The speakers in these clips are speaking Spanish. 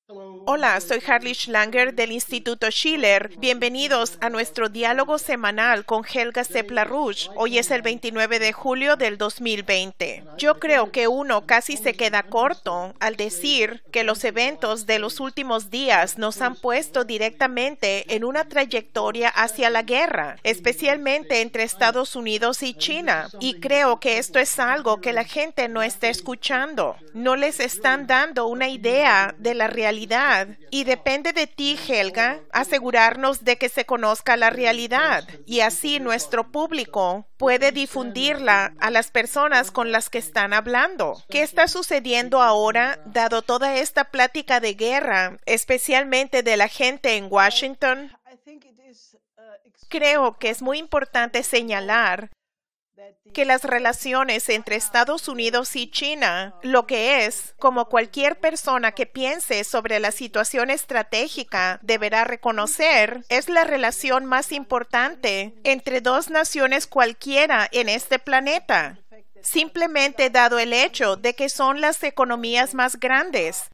Hola, soy Harley Schlanger del Instituto Schiller. Bienvenidos a nuestro diálogo semanal con Helga Sepp-LaRouche. Hoy es el 29 de julio del 2020. Yo creo que uno casi se queda corto al decir que los eventos de los últimos días nos han puesto directamente en una trayectoria hacia la guerra, especialmente entre Estados Unidos y China. Y creo que esto es algo que la gente no está escuchando. No les están dando una idea de la realidad. Y depende de ti, Helga, asegurarnos de que se conozca la realidad y así nuestro público puede difundirla a las personas con las que están hablando. ¿Qué está sucediendo ahora, dado toda esta plática de guerra, especialmente de la gente en Washington? Creo que es muy importante señalar que las relaciones entre Estados Unidos y China, lo que es, como cualquier persona que piense sobre la situación estratégica deberá reconocer, es la relación más importante entre dos naciones cualquiera en este planeta, simplemente dado el hecho de que son las economías más grandes.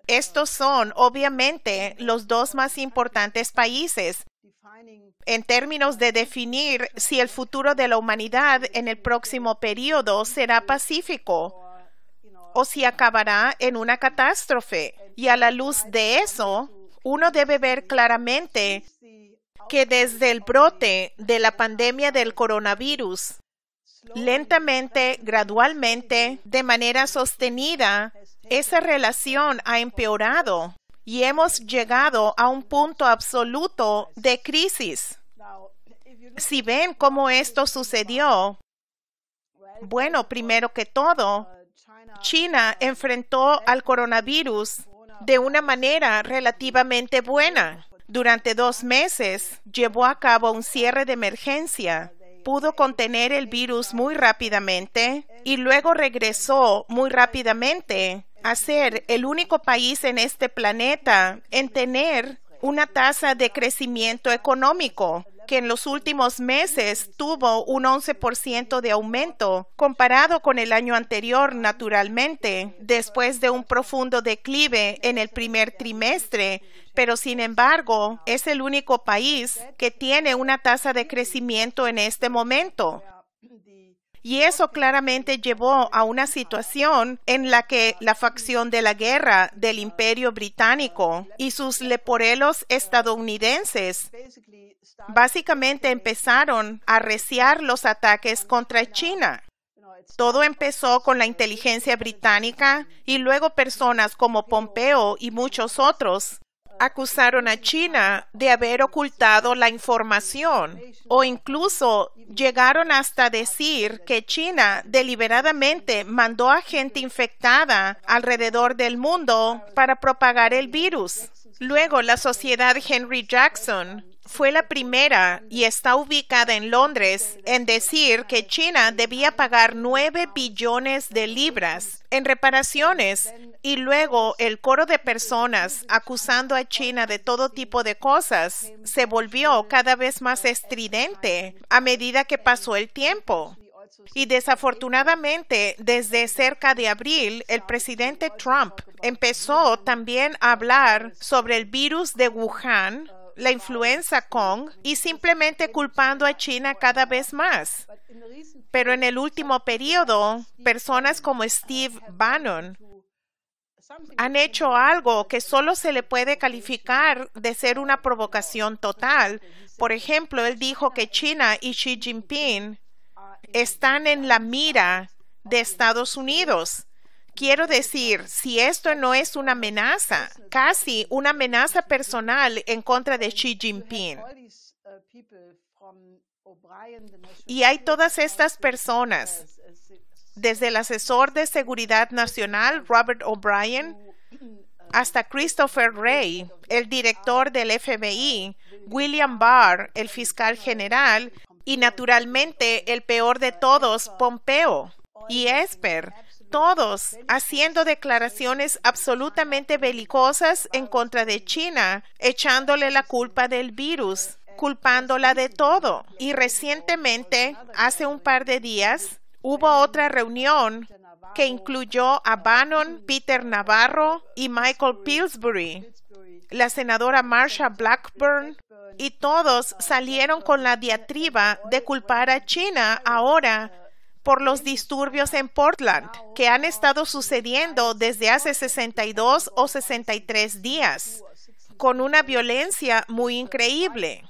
Estos son, obviamente, los dos más importantes países en términos de definir si el futuro de la humanidad en el próximo período será pacífico o si acabará en una catástrofe. Y a la luz de eso, uno debe ver claramente que desde el brote de la pandemia del coronavirus, lentamente, gradualmente, de manera sostenida, esa relación ha empeorado. Y hemos llegado a un punto absoluto de crisis. Si ven cómo esto sucedió, bueno, primero que todo, China enfrentó al coronavirus de una manera relativamente buena. Durante 2 meses llevó a cabo un cierre de emergencia. Pudo contener el virus muy rápidamente y luego regresó muy rápidamente a ser el único país en este planeta en tener una tasa de crecimiento económico, que en los últimos meses tuvo un 11% de aumento comparado con el año anterior, naturalmente, después de un profundo declive en el primer trimestre, pero sin embargo es el único país que tiene una tasa de crecimiento en este momento. Y eso claramente llevó a una situación en la que la facción de la guerra del Imperio Británico y sus leporelos estadounidenses básicamente empezaron a arreciar los ataques contra China. Todo empezó con la inteligencia británica y luego personas como Pompeo y muchos otros acusaron a China de haber ocultado la información o incluso llegaron hasta decir que China deliberadamente mandó a gente infectada alrededor del mundo para propagar el virus. Luego, la Sociedad Henry Jackson fue la primera y está ubicada en Londres en decir que China debía pagar 9 billones de libras en reparaciones y luego el coro de personas acusando a China de todo tipo de cosas se volvió cada vez más estridente a medida que pasó el tiempo. Y desafortunadamente, desde cerca de abril, el presidente Trump empezó también a hablar sobre el virus de Wuhan, la influenza Kong, y simplemente culpando a China cada vez más. Pero en el último periodo, personas como Steve Bannon han hecho algo que solo se le puede calificar de ser una provocación total. Por ejemplo, él dijo que China y Xi Jinping están en la mira de Estados Unidos. Quiero decir, si esto no es una amenaza, casi una amenaza personal en contra de Xi Jinping. Y hay todas estas personas, desde el asesor de seguridad nacional, Robert O'Brien, hasta Christopher Wray, el director del FBI, William Barr, el fiscal general, y naturalmente el peor de todos, Pompeo y Esper. Todos haciendo declaraciones absolutamente belicosas en contra de China, echándole la culpa del virus, culpándola de todo. Y recientemente, hace un par de días, hubo otra reunión que incluyó a Bannon, Peter Navarro y Michael Pillsbury, la senadora Marsha Blackburn, y todos salieron con la diatriba de culpar a China ahora por los disturbios en Portland, que han estado sucediendo desde hace 62 o 63 días, con una violencia muy increíble.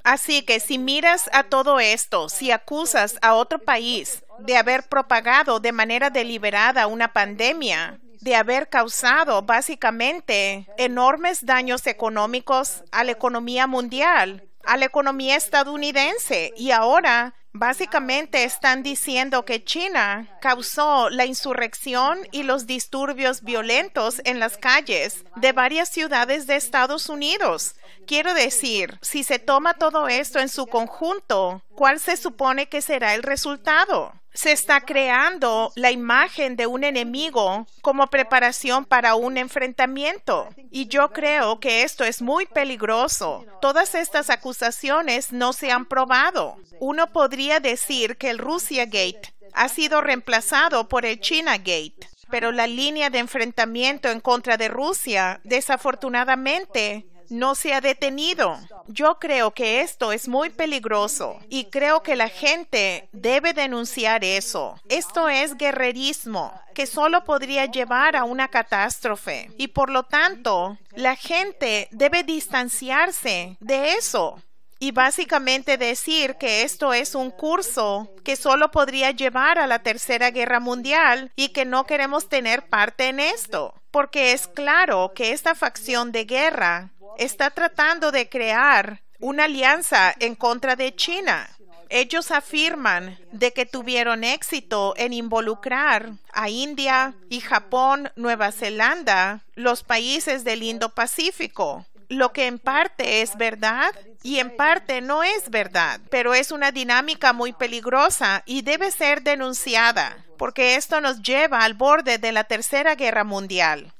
Así que si miras a todo esto, si acusas a otro país de haber propagado de manera deliberada una pandemia, de haber causado básicamente enormes daños económicos a la economía mundial, a la economía estadounidense, y ahora básicamente están diciendo que China causó la insurrección y los disturbios violentos en las calles de varias ciudades de Estados Unidos. Quiero decir, si se toma todo esto en su conjunto, ¿cuál se supone que será el resultado? Se está creando la imagen de un enemigo como preparación para un enfrentamiento. Y yo creo que esto es muy peligroso. Todas estas acusaciones no se han probado. Uno podría decir que el Russia Gate ha sido reemplazado por el China Gate. Pero la línea de enfrentamiento en contra de Rusia, desafortunadamente, no se ha detenido. Yo creo que esto es muy peligroso y creo que la gente debe denunciar eso. Esto es guerrerismo que solo podría llevar a una catástrofe y por lo tanto la gente debe distanciarse de eso y básicamente decir que esto es un curso que solo podría llevar a la Tercera Guerra Mundial y que no queremos tener parte en esto, porque es claro que esta facción de guerra está tratando de crear una alianza en contra de China. Ellos afirman de que tuvieron éxito en involucrar a India y Japón, Nueva Zelanda, los países del Indo-Pacífico, lo que en parte es verdad y en parte no es verdad, pero es una dinámica muy peligrosa y debe ser denunciada, porque esto nos lleva al borde de la Tercera Guerra Mundial.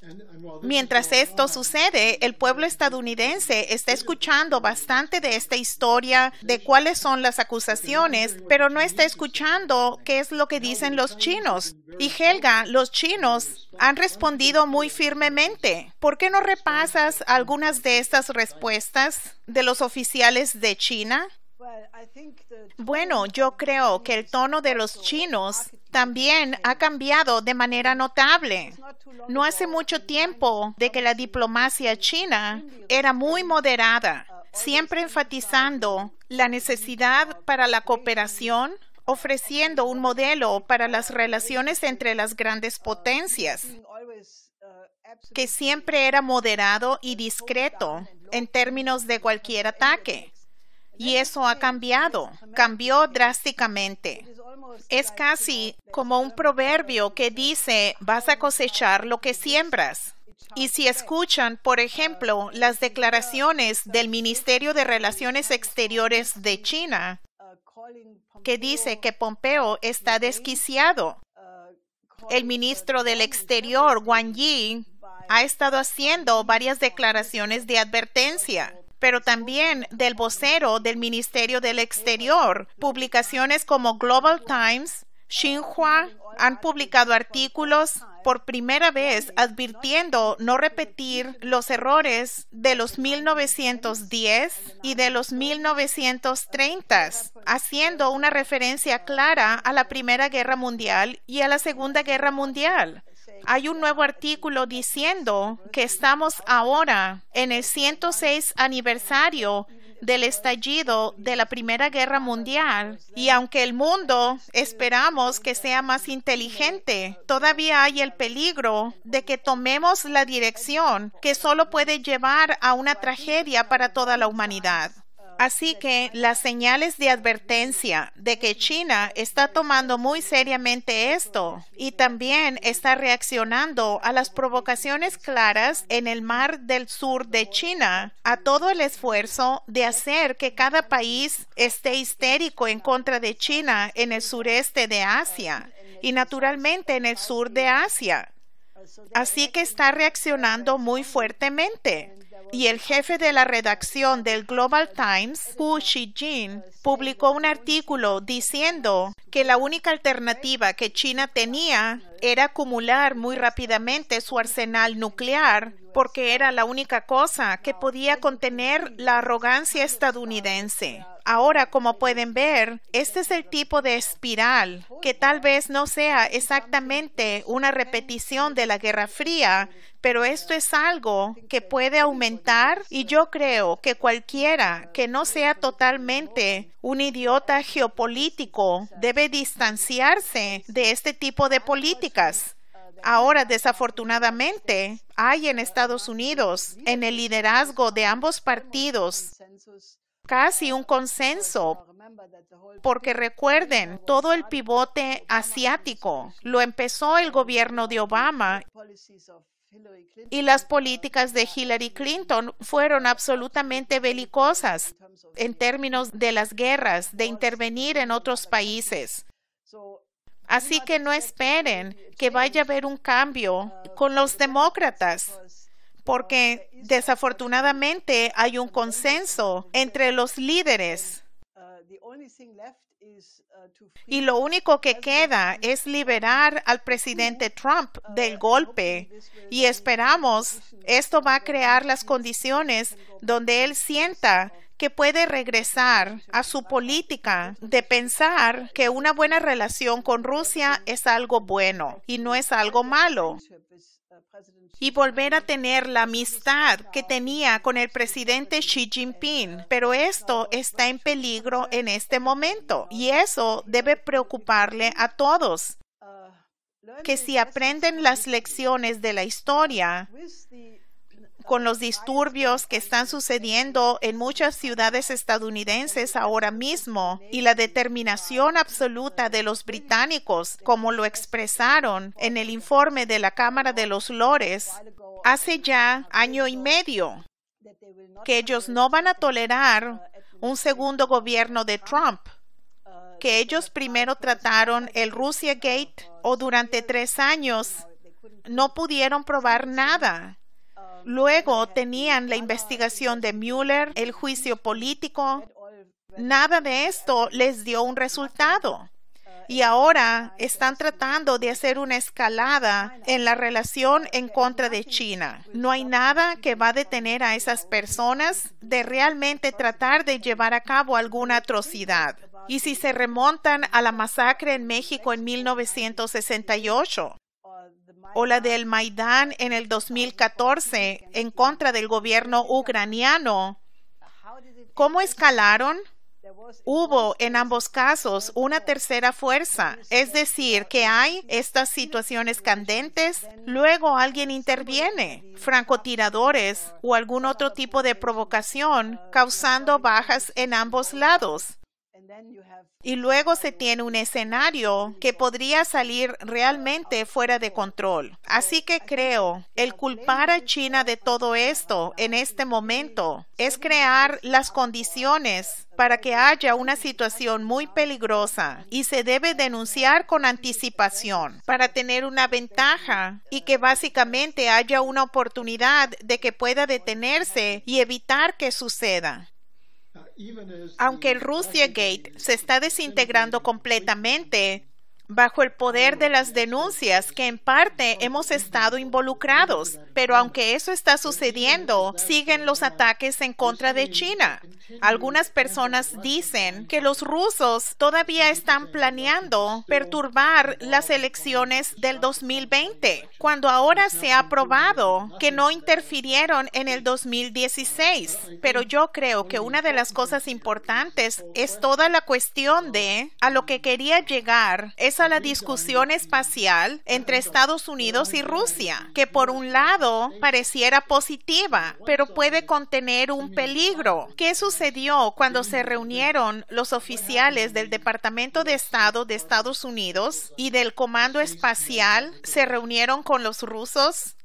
Mientras esto sucede, el pueblo estadounidense está escuchando bastante de esta historia, de cuáles son las acusaciones, pero no está escuchando qué es lo que dicen los chinos. Y Helga, los chinos han respondido muy firmemente. ¿Por qué no repasas algunas de estas respuestas de los oficiales de China? Bueno, yo creo que el tono de los chinos también ha cambiado de manera notable. No hace mucho tiempo de que la diplomacia china era muy moderada, siempre enfatizando la necesidad para la cooperación, ofreciendo un modelo para las relaciones entre las grandes potencias, que siempre era moderado y discreto en términos de cualquier ataque. Y eso ha cambiado, cambió drásticamente. Es casi como un proverbio que dice, vas a cosechar lo que siembras. Y si escuchan, por ejemplo, las declaraciones del Ministerio de Relaciones Exteriores de China, que dice que Pompeo está desquiciado. El ministro del Exterior, Wang Yi, ha estado haciendo varias declaraciones de advertencia, pero también del vocero del Ministerio del Exterior. Publicaciones como Global Times, Xinhua han publicado artículos por primera vez advirtiendo no repetir los errores de los 1910 y de los 1930, haciendo una referencia clara a la Primera Guerra Mundial y a la Segunda Guerra Mundial. Hay un nuevo artículo diciendo que estamos ahora en el 106 aniversario del estallido de la Primera Guerra Mundial y aunque el mundo esperamos que sea más inteligente, todavía hay el peligro de que tomemos la dirección que solo puede llevar a una tragedia para toda la humanidad. Así que las señales de advertencia de que China está tomando muy seriamente esto y también está reaccionando a las provocaciones claras en el mar del sur de China, a todo el esfuerzo de hacer que cada país esté histérico en contra de China en el sureste de Asia y naturalmente en el sur de Asia. Así que está reaccionando muy fuertemente. y el jefe de la redacción del Global Times, Hu Xijin, publicó un artículo diciendo que la única alternativa que China tenía era acumular muy rápidamente su arsenal nuclear, porque era la única cosa que podía contener la arrogancia estadounidense. Ahora, como pueden ver, este es el tipo de espiral que tal vez no sea exactamente una repetición de la Guerra Fría, pero esto es algo que puede aumentar y yo creo que cualquiera que no sea totalmente un idiota geopolítico debe distanciarse de este tipo de políticas. Ahora, desafortunadamente, hay en Estados Unidos, en el liderazgo de ambos partidos, casi un consenso, porque recuerden, todo el pivote asiático lo empezó el gobierno de Obama y las políticas de Hillary Clinton fueron absolutamente belicosas en términos de las guerras, de intervenir en otros países. Así que no esperen que vaya a haber un cambio con los demócratas, porque desafortunadamente hay un consenso entre los líderes. Y lo único que queda es liberar al presidente Trump del golpe. Y esperamos, esto va a crear las condiciones donde él sienta que puede regresar a su política de pensar que una buena relación con Rusia es algo bueno y no es algo malo. Y volver a tener la amistad que tenía con el presidente Xi Jinping. Pero esto está en peligro en este momento y eso debe preocuparle a todos. Que si aprenden las lecciones de la historia, con los disturbios que están sucediendo en muchas ciudades estadounidenses ahora mismo y la determinación absoluta de los británicos, como lo expresaron en el informe de la Cámara de los Lores hace ya año y medio, que ellos no van a tolerar un segundo gobierno de Trump, que ellos primero trataron el Russiagate o durante 3 años no pudieron probar nada. Luego tenían la investigación de Mueller, el juicio político. Nada de esto les dio un resultado. Y ahora están tratando de hacer una escalada en la relación en contra de China. No hay nada que va a detener a esas personas de realmente tratar de llevar a cabo alguna atrocidad. Y si se remontan a la masacre en México en 1968, o la del Maidán en el 2014 en contra del gobierno ucraniano, ¿cómo escalaron? Hubo en ambos casos una tercera fuerza, es decir, que hay estas situaciones candentes, luego alguien interviene, francotiradores o algún otro tipo de provocación, causando bajas en ambos lados. Y luego se tiene un escenario que podría salir realmente fuera de control. Así que creo, el culpar a China de todo esto en este momento es crear las condiciones para que haya una situación muy peligrosa y se debe denunciar con anticipación para tener una ventaja y que básicamente haya una oportunidad de que pueda detenerse y evitar que suceda. Aunque el Russiagate se está desintegrando completamente bajo el poder de las denuncias que en parte hemos estado involucrados, pero aunque eso está sucediendo, siguen los ataques en contra de China. Algunas personas dicen que los rusos todavía están planeando perturbar las elecciones del 2020, cuando ahora se ha probado que no interfirieron en el 2016. Pero yo creo que una de las cosas importantes es toda la cuestión de a lo que quería llegar es a la discusión espacial entre Estados Unidos y Rusia, que por un lado pareciera positiva, pero puede contener un peligro. ¿Qué sucedió cuando se reunieron los oficiales del Departamento de Estado de Estados Unidos y del Comando Espacial? ¿Se reunieron con los rusos?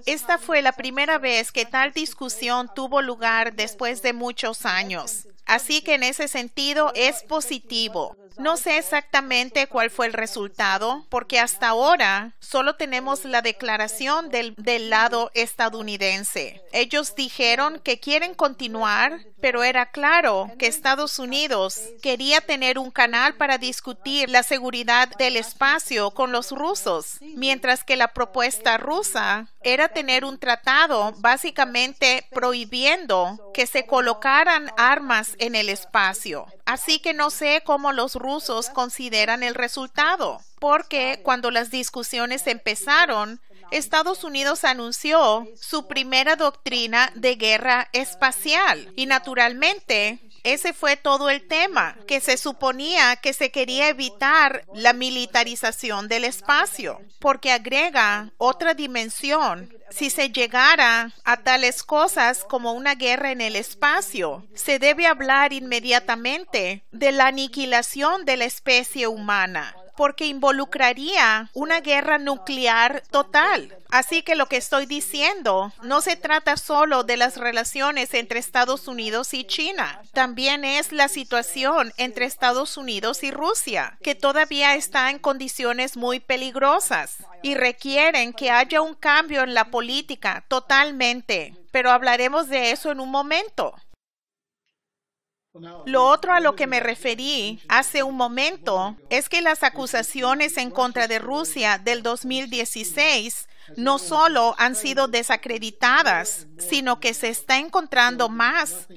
Esta fue la primera vez que tal discusión tuvo lugar después de muchos años. Así que en ese sentido es positivo. No sé exactamente cuál fue el resultado, porque hasta ahora solo tenemos la declaración del lado estadounidense. Ellos dijeron que quieren continuar, pero era claro que Estados Unidos quería tener un canal para discutir la seguridad del espacio con los rusos, mientras que la propuesta rusa era tener un tratado básicamente prohibiendo que se colocaran armas en el espacio. Así que no sé cómo los rusos consideran el resultado, porque cuando las discusiones empezaron, Estados Unidos anunció su primera doctrina de guerra espacial y naturalmente ese fue todo el tema, que se suponía que se quería evitar la militarización del espacio, porque agrega otra dimensión. Si se llegara a tales cosas como una guerra en el espacio, se debe hablar inmediatamente de la aniquilación de la especie humana, porque involucraría una guerra nuclear total. Así que lo que estoy diciendo no se trata solo de las relaciones entre Estados Unidos y China. También es la situación entre Estados Unidos y Rusia, que todavía está en condiciones muy peligrosas y requieren que haya un cambio en la política totalmente. Pero hablaremos de eso en un momento. Lo otro a lo que me referí hace un momento es que las acusaciones en contra de Rusia del 2016 no solo han sido desacreditadas, sino que se está encontrando más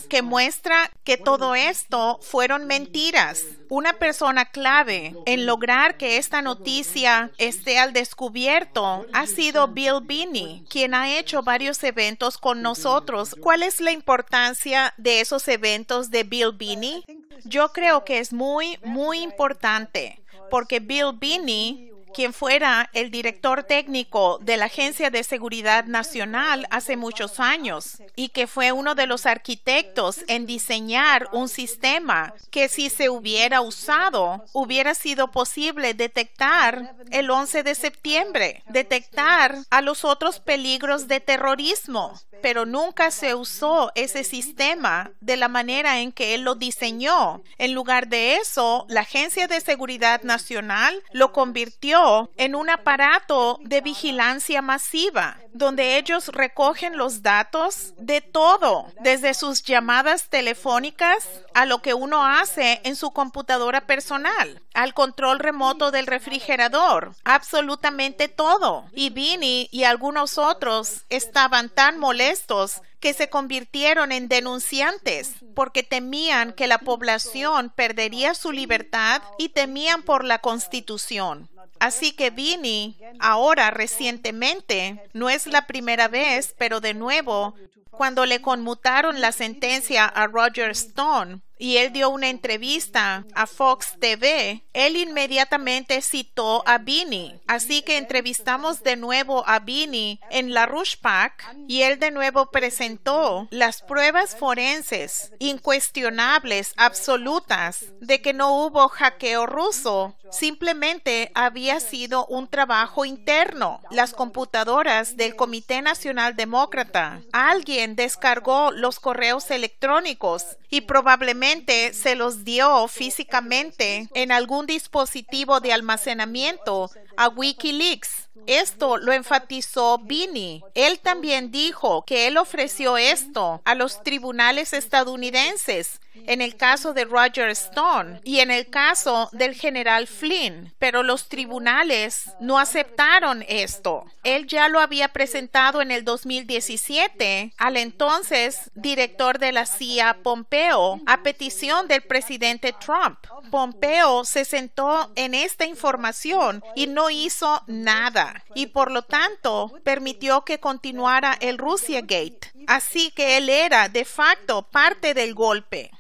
que muestra que todo esto fueron mentiras. Una persona clave en lograr que esta noticia esté al descubierto ha sido Bill Binney, quien ha hecho varios eventos con nosotros. ¿Cuál es la importancia de esos eventos de Bill Binney? Yo creo que es muy, muy importante, porque Bill Binney, quien fuera el director técnico de la Agencia de Seguridad Nacional hace muchos años y que fue uno de los arquitectos en diseñar un sistema que si se hubiera usado, hubiera sido posible detectar el 11 de septiembre, detectar a los otros peligros de terrorismo, pero nunca se usó ese sistema de la manera en que él lo diseñó. En lugar de eso, la Agencia de Seguridad Nacional lo convirtió en un aparato de vigilancia masiva, donde ellos recogen los datos de todo, desde sus llamadas telefónicas a lo que uno hace en su computadora personal, al control remoto del refrigerador, absolutamente todo. Y Binney y algunos otros estaban tan molestos que se convirtieron en denunciantes porque temían que la población perdería su libertad y temían por la Constitución. Así que Binney, ahora recientemente, no es la primera vez, pero de nuevo, cuando le conmutaron la sentencia a Roger Stone y él dio una entrevista a Fox TV, él inmediatamente citó a Binney. Así que entrevistamos de nuevo a Binney en la Rushpack y él de nuevo presentó las pruebas forenses incuestionables, absolutas, de que no hubo hackeo ruso. Simplemente había sido un trabajo interno. Las computadoras del Comité Nacional Demócrata, alguien descargó los correos electrónicos y probablemente se los dio físicamente en algún dispositivo de almacenamiento a WikiLeaks. Esto lo enfatizó Binney. Él también dijo que él ofreció esto a los tribunales estadounidenses en el caso de Roger Stone y en el caso del general Flynn, pero los tribunales no aceptaron esto. Él ya lo había presentado en el 2017 al entonces director de la CIA, Pompeo, a petición del presidente Trump. Pompeo se sentó en esta información y no hizo nada, y por lo tanto permitió que continuara el Russiagate. Así que él era de facto parte del golpe.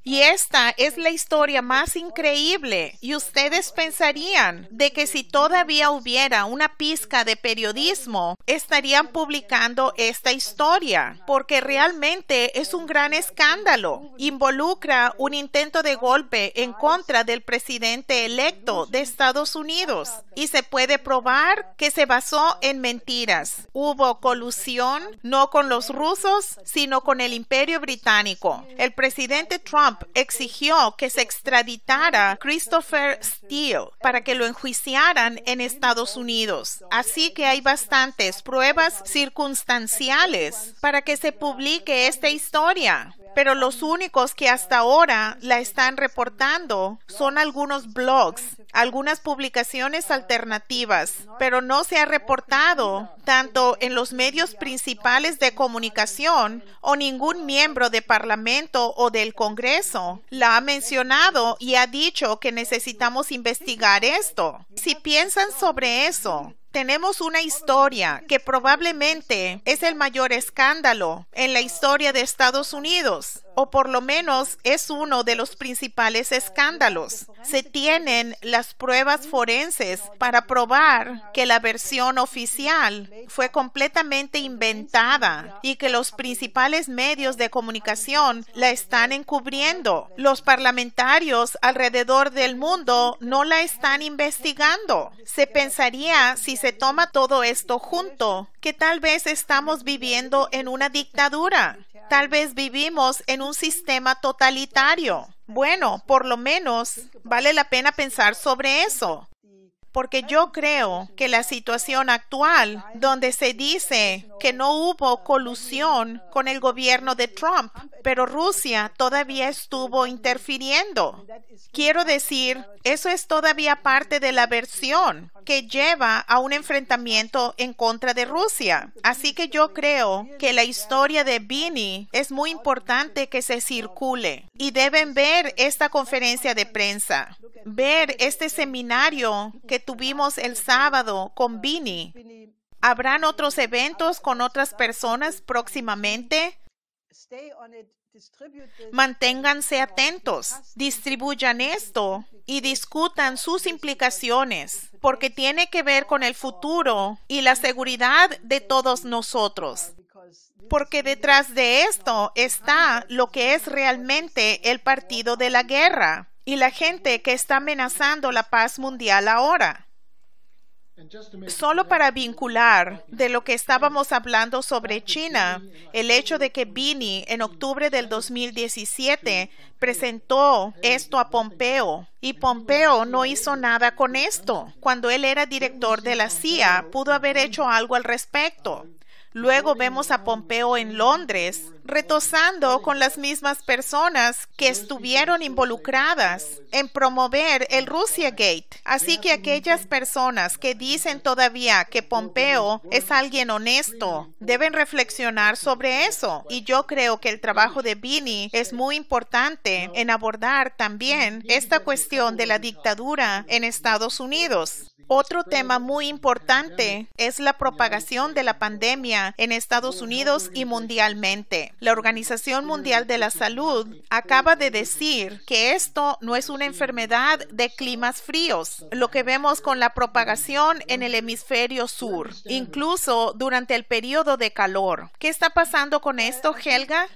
Y esta es la historia más increíble. Y ustedes pensarían de que si todavía hubiera una pizca de periodismo, estarían publicando esta historia, porque realmente es un gran escándalo. Involucra un intento de golpe en contra del presidente electo de Estados Unidos. Y se puede probar que se basó en mentiras. Hubo colusión, no con los rusos, sino con el Imperio Británico. El presidente Trump Trump exigió que se extraditara Christopher Steele para que lo enjuiciaran en Estados Unidos. Así que hay bastantes pruebas circunstanciales para que se publique esta historia. Pero los únicos que hasta ahora la están reportando son algunos blogs, algunas publicaciones alternativas, pero no se ha reportado tanto en los medios principales de comunicación o ningún miembro de Parlamento o del Congreso la ha mencionado y ha dicho que necesitamos investigar esto. Si piensan sobre eso, tenemos una historia que probablemente es el mayor escándalo en la historia de Estados Unidos, o por lo menos es uno de los principales escándalos. Se tienen las pruebas forenses para probar que la versión oficial fue completamente inventada y que los principales medios de comunicación la están encubriendo. Los parlamentarios alrededor del mundo no la están investigando. Se pensaría, si se toma todo esto junto, que tal vez estamos viviendo en una dictadura. Tal vez vivimos en un sistema totalitario. Bueno, por lo menos vale la pena pensar sobre eso. Porque yo creo que la situación actual, donde se dice que no hubo colusión con el gobierno de Trump, pero Rusia todavía estuvo interfiriendo. Quiero decir, eso es todavía parte de la versión que lleva a un enfrentamiento en contra de Rusia. Así que yo creo que la historia de Binney es muy importante que se circule. Y deben ver esta conferencia de prensa, ver este seminario que tuvimos el sábado con Binney. ¿Habrán otros eventos con otras personas próximamente? Manténganse atentos, distribuyan esto y discutan sus implicaciones, porque tiene que ver con el futuro y la seguridad de todos nosotros. Porque detrás de esto está lo que es realmente el partido de la guerra y la gente que está amenazando la paz mundial ahora. Solo para vincular de lo que estábamos hablando sobre China, el hecho de que Binney en octubre del 2017 presentó esto a Pompeo y Pompeo no hizo nada con esto. Cuando él era director de la CIA, pudo haber hecho algo al respecto. Luego vemos a Pompeo en Londres, retosando con las mismas personas que estuvieron involucradas en promover el Russiagate. Así que aquellas personas que dicen todavía que Pompeo es alguien honesto, deben reflexionar sobre eso. Y yo creo que el trabajo de Binney es muy importante en abordar también esta cuestión de la dictadura en Estados Unidos. Otro tema muy importante es la propagación de la pandemia en Estados Unidos y mundialmente. La Organización Mundial de la Salud acaba de decir que esto no es una enfermedad de climas fríos, lo que vemos con la propagación en el hemisferio sur, incluso durante el periodo de calor. ¿Qué está pasando con esto, Helga?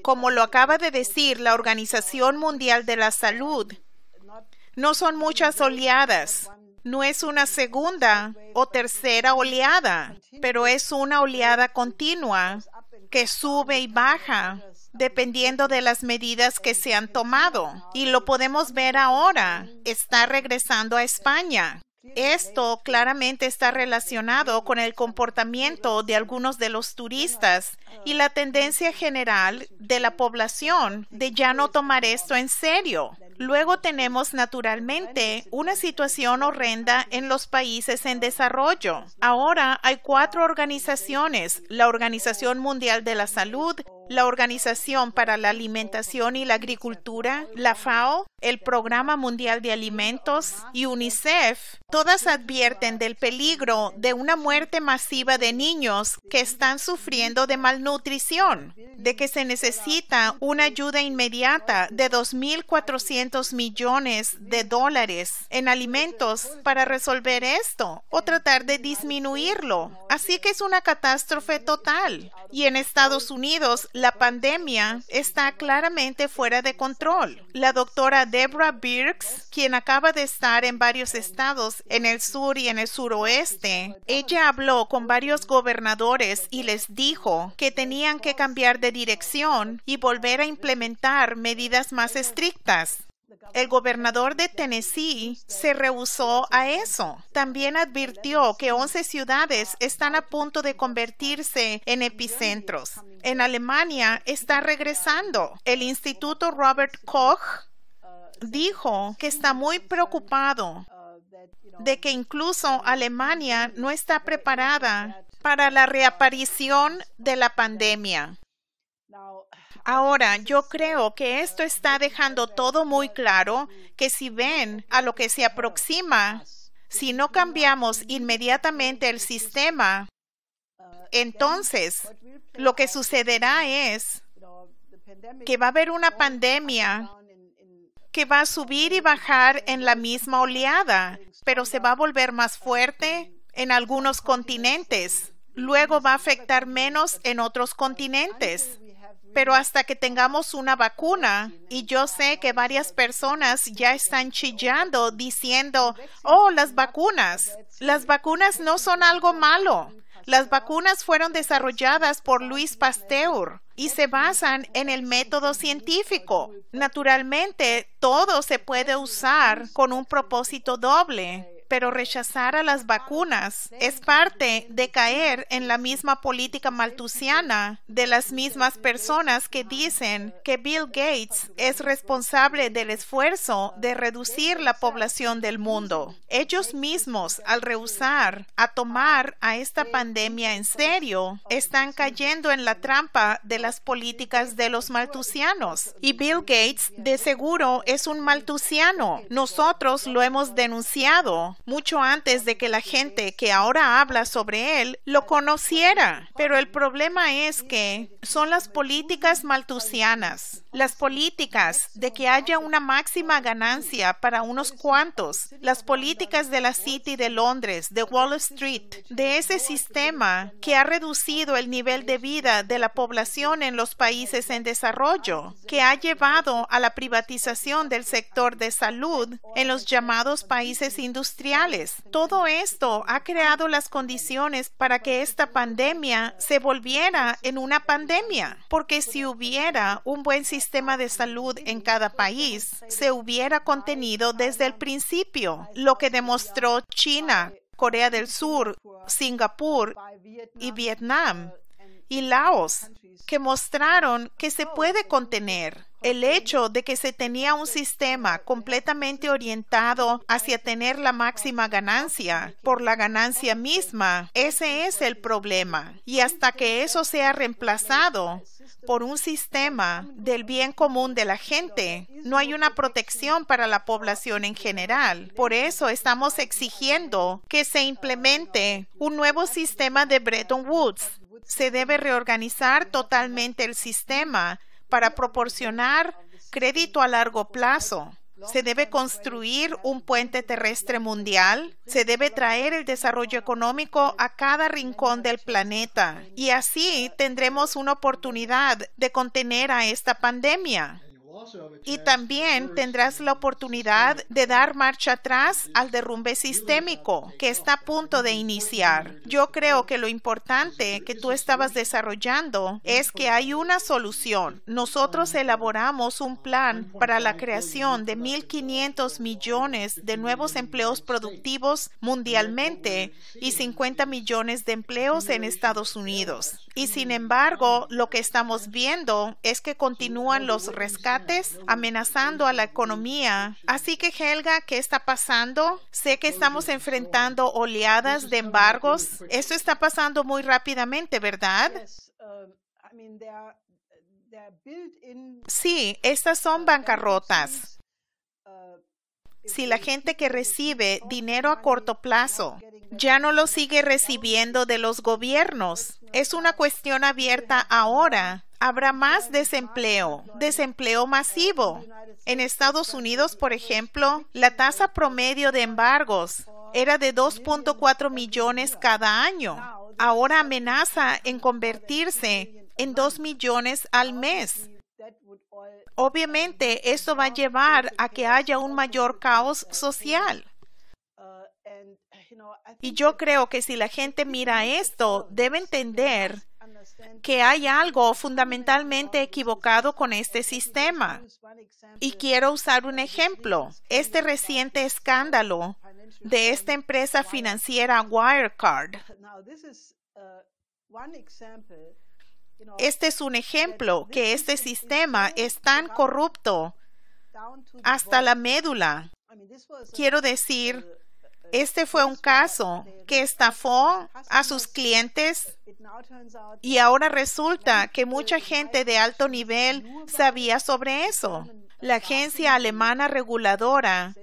Como lo acaba de decir la Organización Mundial de la Salud, no son muchas oleadas, no es una segunda o tercera oleada, pero es una oleada continua que sube y baja dependiendo de las medidas que se han tomado. Y lo podemos ver ahora, está regresando a España. Esto claramente está relacionado con el comportamiento de algunos de los turistas y la tendencia general de la población de ya no tomar esto en serio. Luego tenemos naturalmente una situación horrenda en los países en desarrollo. Ahora hay 4 organizaciones, la Organización Mundial de la Salud, la Organización para la Alimentación y la Agricultura, la FAO, el Programa Mundial de Alimentos y UNICEF. Todas advierten del peligro de una muerte masiva de niños que están sufriendo de malnutrición, de que se necesita una ayuda inmediata de $2,400 millones en alimentos para resolver esto o tratar de disminuirlo. Así que es una catástrofe total. Y en Estados Unidos, la pandemia está claramente fuera de control. La doctora Deborah Birx, quien acaba de estar en varios estados en el sur y en el suroeste, ella habló con varios gobernadores y les dijo que tenían que cambiar de dirección y volver a implementar medidas más estrictas. El gobernador de Tennessee se rehusó a eso. También advirtió que 11 ciudades están a punto de convertirse en epicentros. En Alemania está regresando. El Instituto Robert Koch dijo que está muy preocupado de que incluso Alemania no está preparada para la reaparición de la pandemia. Ahora, yo creo que esto está dejando todo muy claro que si ven a lo que se aproxima, si no cambiamos inmediatamente el sistema, entonces lo que sucederá es que va a haber una pandemia que va a subir y bajar en la misma oleada, pero se va a volver más fuerte en algunos continentes. Luego va a afectar menos en otros continentes. Pero hasta que tengamos una vacuna, y yo sé que varias personas ya están chillando diciendo, oh, las vacunas no son algo malo. Las vacunas fueron desarrolladas por Louis Pasteur y se basan en el método científico. Naturalmente, todo se puede usar con un propósito doble. Pero rechazar a las vacunas es parte de caer en la misma política malthusiana de las mismas personas que dicen que Bill Gates es responsable del esfuerzo de reducir la población del mundo. Ellos mismos, al rehusar a tomar a esta pandemia en serio, están cayendo en la trampa de las políticas de los malthusianos. Y Bill Gates, de seguro, es un malthusiano. Nosotros lo hemos denunciado mucho antes de que la gente que ahora habla sobre él lo conociera. Pero el problema es que son las políticas malthusianas, las políticas de que haya una máxima ganancia para unos cuantos, las políticas de la City de Londres, de Wall Street, de ese sistema que ha reducido el nivel de vida de la población en los países en desarrollo, que ha llevado a la privatización del sector de salud en los llamados países industriales. Todo esto ha creado las condiciones para que esta pandemia se volviera en una pandemia, porque si hubiera un buen sistema de salud en cada país, se hubiera contenido desde el principio, lo que demostró China, Corea del Sur, Singapur y Vietnam y Laos, que mostraron que se puede contener. El hecho de que se tenía un sistema completamente orientado hacia tener la máxima ganancia por la ganancia misma, ese es el problema. Y hasta que eso sea reemplazado por un sistema del bien común de la gente, no hay una protección para la población en general. Por eso estamos exigiendo que se implemente un nuevo sistema de Bretton Woods. Se debe reorganizar totalmente el sistema para proporcionar crédito a largo plazo. Se debe construir un puente terrestre mundial. Se debe traer el desarrollo económico a cada rincón del planeta. Y así tendremos una oportunidad de contener a esta pandemia. Y también tendrás la oportunidad de dar marcha atrás al derrumbe sistémico que está a punto de iniciar. Yo creo que lo importante que tú estabas desarrollando es que hay una solución. Nosotros elaboramos un plan para la creación de 1.500 millones de nuevos empleos productivos mundialmente y 50 millones de empleos en Estados Unidos. Y sin embargo, lo que estamos viendo es que continúan los rescates amenazando a la economía. Así que, Helga, ¿qué está pasando? Sé que estamos enfrentando oleadas de embargos. Esto está pasando muy rápidamente, ¿verdad? Sí, estas son bancarrotas. Si la gente que recibe dinero a corto plazo ya no lo sigue recibiendo de los gobiernos, es una cuestión abierta ahora. Habrá más desempleo masivo. En Estados Unidos, por ejemplo, la tasa promedio de embargos era de 2.4 millones cada año. ahora amenaza en convertirse en 2 millones al mes. Obviamente, esto va a llevar a que haya un mayor caos social. Y yo creo que si la gente mira esto, debe entender que hay algo fundamentalmente equivocado con este sistema. Y quiero usar un ejemplo. Este reciente escándalo de esta empresa financiera Wirecard. Este es un ejemplo que este sistema es tan corrupto hasta la médula. Quiero decir, este fue un caso que estafó a sus clientes y ahora resulta que mucha gente de alto nivel sabía sobre eso. La agencia alemana reguladora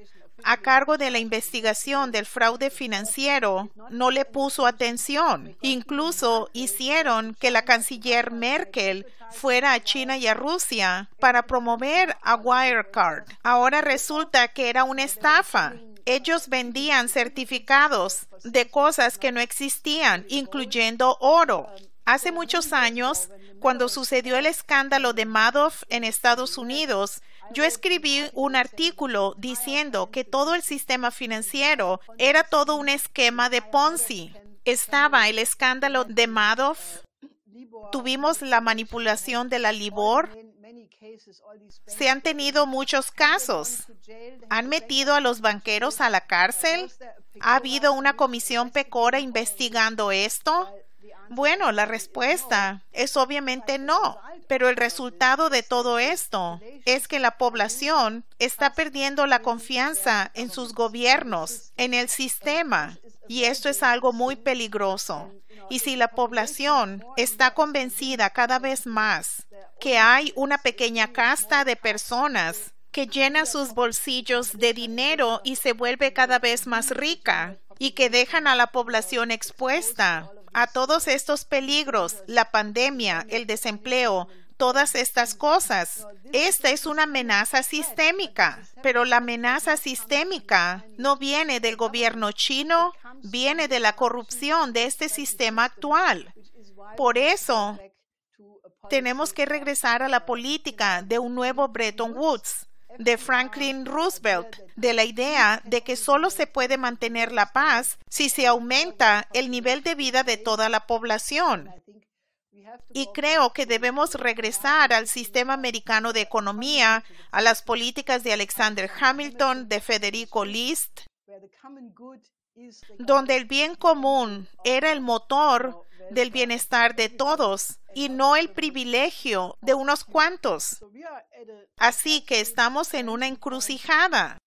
a cargo de la investigación del fraude financiero no le puso atención. Incluso hicieron que la canciller Merkel fuera a China y a Rusia para promover a Wirecard. Ahora resulta que era una estafa. Ellos vendían certificados de cosas que no existían, incluyendo oro. Hace muchos años, cuando sucedió el escándalo de Madoff en Estados Unidos, yo escribí un artículo diciendo que todo el sistema financiero era todo un esquema de Ponzi. Estaba el escándalo de Madoff, tuvimos la manipulación de la Libor. Se han tenido muchos casos. ¿Han metido a los banqueros a la cárcel? ¿Ha habido una comisión PECORA investigando esto? Bueno, la respuesta es obviamente no, pero el resultado de todo esto es que la población está perdiendo la confianza en sus gobiernos, en el sistema, y esto es algo muy peligroso. Y si la población está convencida cada vez más que hay una pequeña casta de personas que llena sus bolsillos de dinero y se vuelve cada vez más rica y que dejan a la población expuesta a todos estos peligros, la pandemia, el desempleo, todas estas cosas. Esta es una amenaza sistémica, pero la amenaza sistémica no viene del gobierno chino, viene de la corrupción de este sistema actual. Por eso, tenemos que regresar a la política de un nuevo Bretton Woods, de Franklin Roosevelt, de la idea de que solo se puede mantener la paz si se aumenta el nivel de vida de toda la población. Y creo que debemos regresar al sistema americano de economía, a las políticas de Alexander Hamilton, de Federico List, donde el bien común era el motor del bienestar de todos y no el privilegio de unos cuantos. Así que estamos en una encrucijada.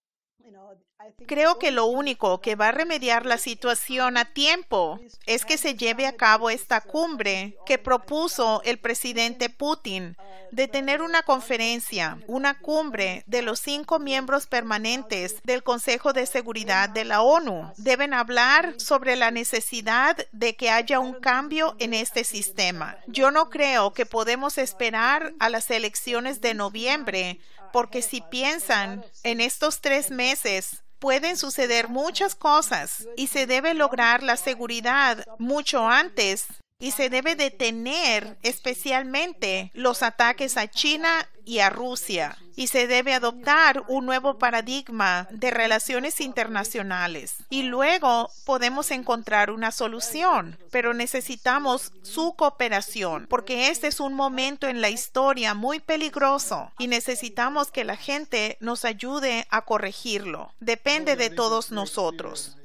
Creo que lo único que va a remediar la situación a tiempo es que se lleve a cabo esta cumbre que propuso el presidente Putin de tener una conferencia, una cumbre de los 5 miembros permanentes del Consejo de Seguridad de la ONU. Deben hablar sobre la necesidad de que haya un cambio en este sistema. Yo no creo que podemos esperar a las elecciones de noviembre, porque si piensan en estos 3 meses, pueden suceder muchas cosas y se debe lograr la seguridad mucho antes y se debe detener especialmente los ataques a China y a Rusia y se debe adoptar un nuevo paradigma de relaciones internacionales y luego podemos encontrar una solución, pero necesitamos su cooperación porque este es un momento en la historia muy peligroso y necesitamos que la gente nos ayude a corregirlo. Depende de todos nosotros.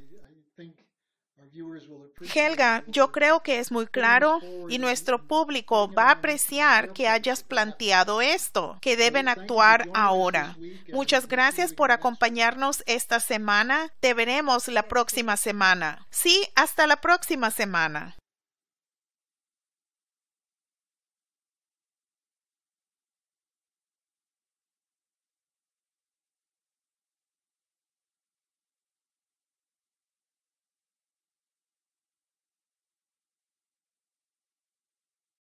Helga, yo creo que es muy claro y nuestro público va a apreciar que hayas planteado esto, que deben actuar ahora. Muchas gracias por acompañarnos esta semana. Te veremos la próxima semana. Sí, hasta la próxima semana.